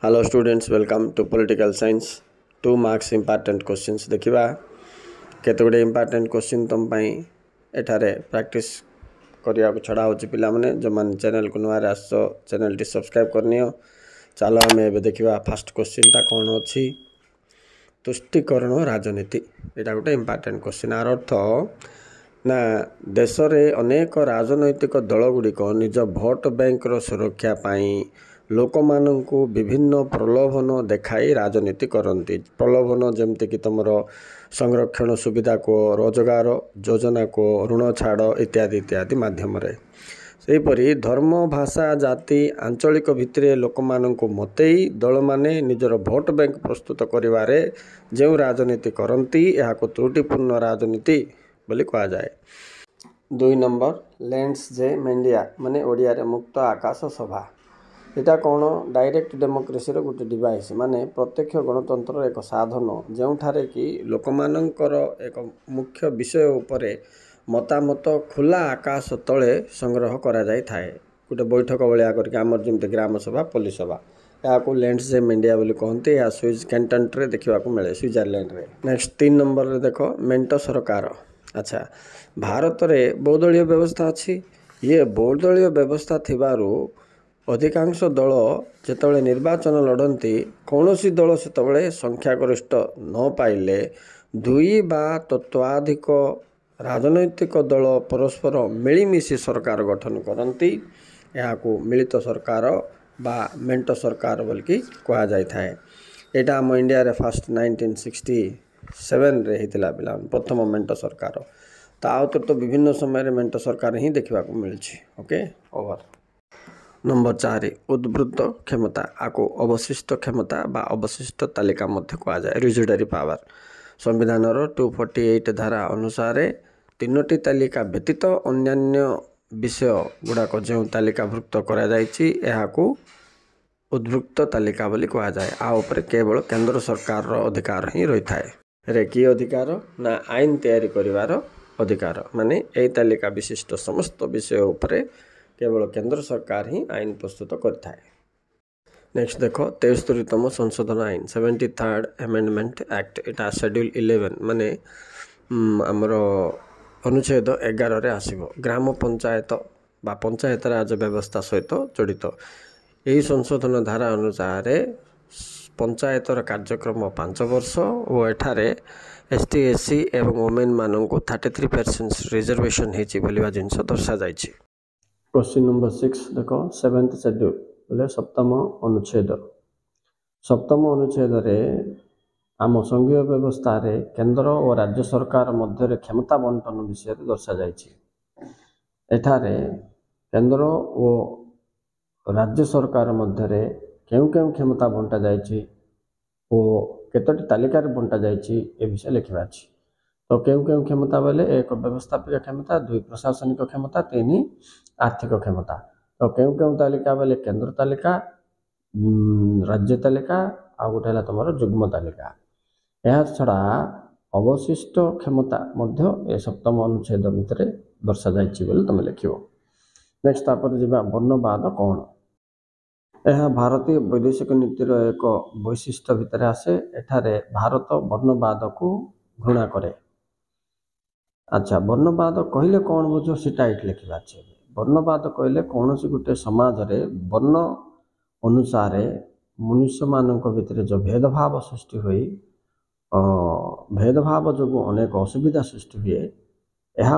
Hello students, welcome to political science 2 marks important questions देखिबा केते गुडे इंपोर्टेंट क्वेश्चन तुम पई एठारे प्रैक्टिस करिया को छडा होची पिला माने जो मान चैनल को नवा आसो चैनल टी सब्सक्राइब करनियो। चलो हमें एबे देखिबा फर्स्ट क्वेश्चन ता कोन अछि तुष्टिकरण राजनीति। एटा गोटे इंपोर्टेंट क्वेश्चन। आर अर्थ ना देश रे अनेक राजनैतिक दल गुडी को निज भोट बैंक रो सुरक्षा पाई लोक माननकु विभिन्न प्रलोभन देखाई राजनीति करती। प्रलोभन जमती कि तुम संरक्षण सुविधा को, रोजगार योजना को, ऋण छाड़ इत्यादि इत्यादि माध्यम सेपरी धर्म, भाषा, जाति, आंचलिक भित्रे लोक माननकु मतई दल माने निजर भोट बैंक प्रस्तुत करिवारे जो राजनीति करती यह त्रुटिपूर्ण राजनीति बोली कहा जाए। 2 नंबर लैंड्स जे मेंडिया माने ओडिया रे मुक्त आकाश सभा। एटा कौन डायरेक्ट डेमोक्रेसी गोटे डिवाइस माने प्रत्यक्ष गणतंत्र एक साधन जो कि लोक मानकर एक मुख्य विषय उपरे मतामत खुला आकाश तले संग्रह करा जाय थाए। गोटे बैठक भाया करके आमर जमते ग्राम सभा, पल्ली सभा या लैंड्स जे मेंडिया बोली कहते। या स्विज कैंटन रे देखा मिले, स्विट्जरलैंड रे। नेक्स्ट 3 नंबर रे देखो मेंटो सरकार। अच्छा, भारत में बहुदलीय व्यवस्था अच्छी। ये बहुदलीय व्यवस्था थिबारु अधिकांश दल जिते निर्वाचन लड़ती कौन सी दल से संख्यागरिष्ठ न पाइले 2 बा तत्वाधिक राजनैतिक दल परस्पर मिलमिशि सरकार गठन करती। यहाँ मिलित सरकार बा मेंटो सरकार बोलिकी कहा जाए थाए। यहाँ आम इंडिया रे फर्स्ट 1967 रे हितला पिला प्रथम मेंटो सरकार। तो विभिन्न समय मेंटो सरकार ही देखा मिली। Okay, over. नंबर 4 उद्वृत्त क्षमता आको अवशिष्ट क्षमता बा अवशिष्ट तालिका मध्य कहा जाए। रिजिडरी पावर संविधान 248 धारा अनुसार 3टी तालिका व्यतीत अन्यान्य विषय गुड़ाक जो तालिकाभुक्त करा जायछि एहाकू उद्वृत्त तालिका बोली कहा जाए। आ उपरे केवल केंद्र सरकार रो अधिकार ही रही थाए। रे की अधिकार ना आईन तैयारी करिवार अधिकार माने ए तालिका विशिष्ट समस्त विषय उपरे केवल केंद्र सरकार ही आईन प्रस्तुत करता। नेक्स्ट देखो 73तम संशोधन आईन 73rd अमेंडमेंट एक्ट। एटा शेड्यूल 11 माने आमर अनुच्छेद 11 रे आसीबो। ग्राम पंचायत बा पंचायत राज व्यवस्था सहित जड़ित यही संशोधन धारा अनुसार पंचायतर कार्यक्रम 5 वर्ष और एठारे ST SC एवं वोमेन मानक 33% रिजर्वेशन होती बोलिया जिनस दर्शा जाइछि। क्वेश्चन नंबर 6 देखो 7th शेड्यूल बोले 7म अनुच्छेद। 7म अनुच्छेद रे आम संघीय व्यवस्था रे केंद्र और राज्य सरकार मध्य क्षमता बंटन विषय दर्शा जाइछि। एठारे केंद्र और राज्य सरकार मध्य केउ क्षमता बंटा जाइछि और केतोटी तालिका बंटा जाइछि ए विषय लिखा अछि। तो केउ क्षमता बोले 1 व्यवस्थापिक क्षमता, 2 प्रशासनिक क्षमता, 3 आर्थिक क्षमता। तो केउ तालिका बोले केंद्र तालिका, राज्य तालिका आ गोटे तुम जुग्म तालिका। यह छड़ा अवशिष्ट क्षमता मध्य ए 7म अनुच्छेद भितर दर्शा जाइछि बोले तुम लिखिबो। नेक्स्ट तापर जिबा वर्णवाद कौन। यह भारतीय वैदेशिक नीतिर एक वैशिष्ट्य भितर आसे। एठारे भारत वर्णवाद को घृणा करे। अच्छा, वर्णवाद कहले कौन बुझो सीटा एट लिखा अच्छे। वर्णवाद कहले कौन सी गोटे समाज रे वर्ण अनुसार मनुष्य मानक भितर जो भेदभाव सृष्टि हुई भेदभाव जो अनेक असुविधा सृष्टि हुए यह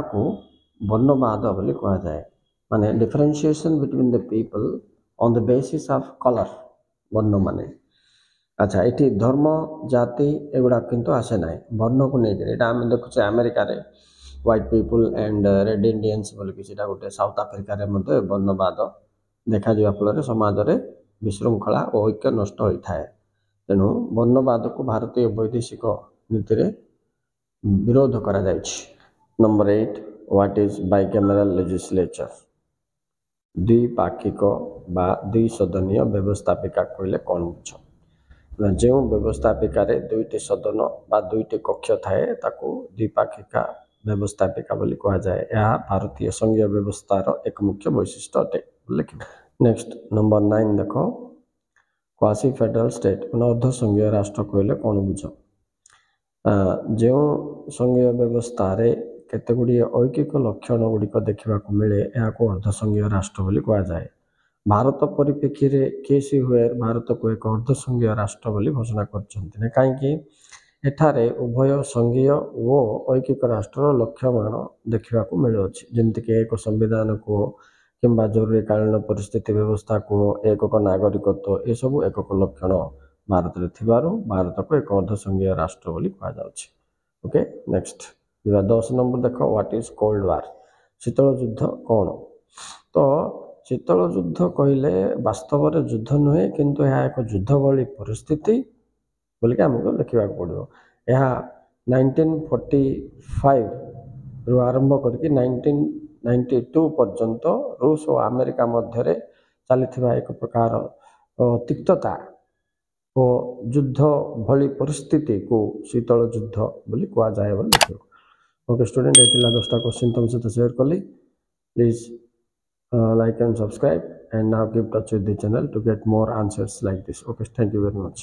वर्णवाद बोली कहा जाए। माने differentiation between the people on the basis of colour वर्ण माने। अच्छा, ये धर्म जाति एगुड़ा किंतु आसे ना वर्ण को लेकर। आम देखुचे अमेरिका रे white people and red Indians बोल कि गोटे साउथ आफ्रिका रे मध्य वर्णवाद देखा जा फल समाज रे विशृंखला और ऐक्य नष्ट होता है। तेणु वर्णवाद को भारतीय वैदेशिक नीति रे विरोध करा जायछि। Number 8 what is bicameral legislature. द्विपाक्षिक बा द्विसदनीय व्यवस्थापिका कहले कौन बुझ। जो व्यवस्थापिका रे 2टी सदन बा 2टी कक्ष थाए ताकू द्विपाक्षिका व्यवस्थापिका बोली कहा जाए। यह भारतीय संघीय व्यवस्थार एक मुख्य वैशिष्ट्य अटे। नेक्स्ट नंबर 9 देखो क्वासी फेडरल स्टेट मैंने अर्ध संघीय राष्ट्र कहले कौन बुझ जो संघीय व्यवस्था केते गुड़ी ऐकिक लक्षण गुड़िक देखा मिले यहाँ अर्ध संघीय राष्ट्र बोली कहुए। भारत परिप्रेक्षी में केसी हुए भारत को एक अर्ध संघीय राष्ट्र बोली घोषणा कर कहीं एठारे उभय संघीय और ऐकिक राष्ट्र लक्ष्यमाण देखा मिलुच्छी जमीक एक संविधान को किंबा जरूरीकालीन परिस्थिति व्यवस्था को एकक नागरिकत्व ये सब एकक लक्षण भारत में थिबारु भारत को एक अर्ध संघीय राष्ट्र बोली कहुच्छी। ओके नेक्स्ट 10 नंबर देख व्हाट इज कोल्ड वार शीतल युद्ध कौन। तो शीतल युद्ध कहले वास्तव में युद्ध नुहे किंतु यह एक युद्ध भली परिस्थिति बोलिक आमको लिखा पड़ो। यह 1945 रु आरंभ करके 1992 पर्यंत रूस और अमेरिका मध्य चली एक प्रकार तिक्तता और युद्ध भली परिस्थिति को शीतल युद्ध बोली कहुए। ओके स्टूडेंट ये 10टा क्वेश्चन तुम सहित शेयर कली please like and subscribe and now keep touch with the channel to get more answers like this. Okay, thank you very much.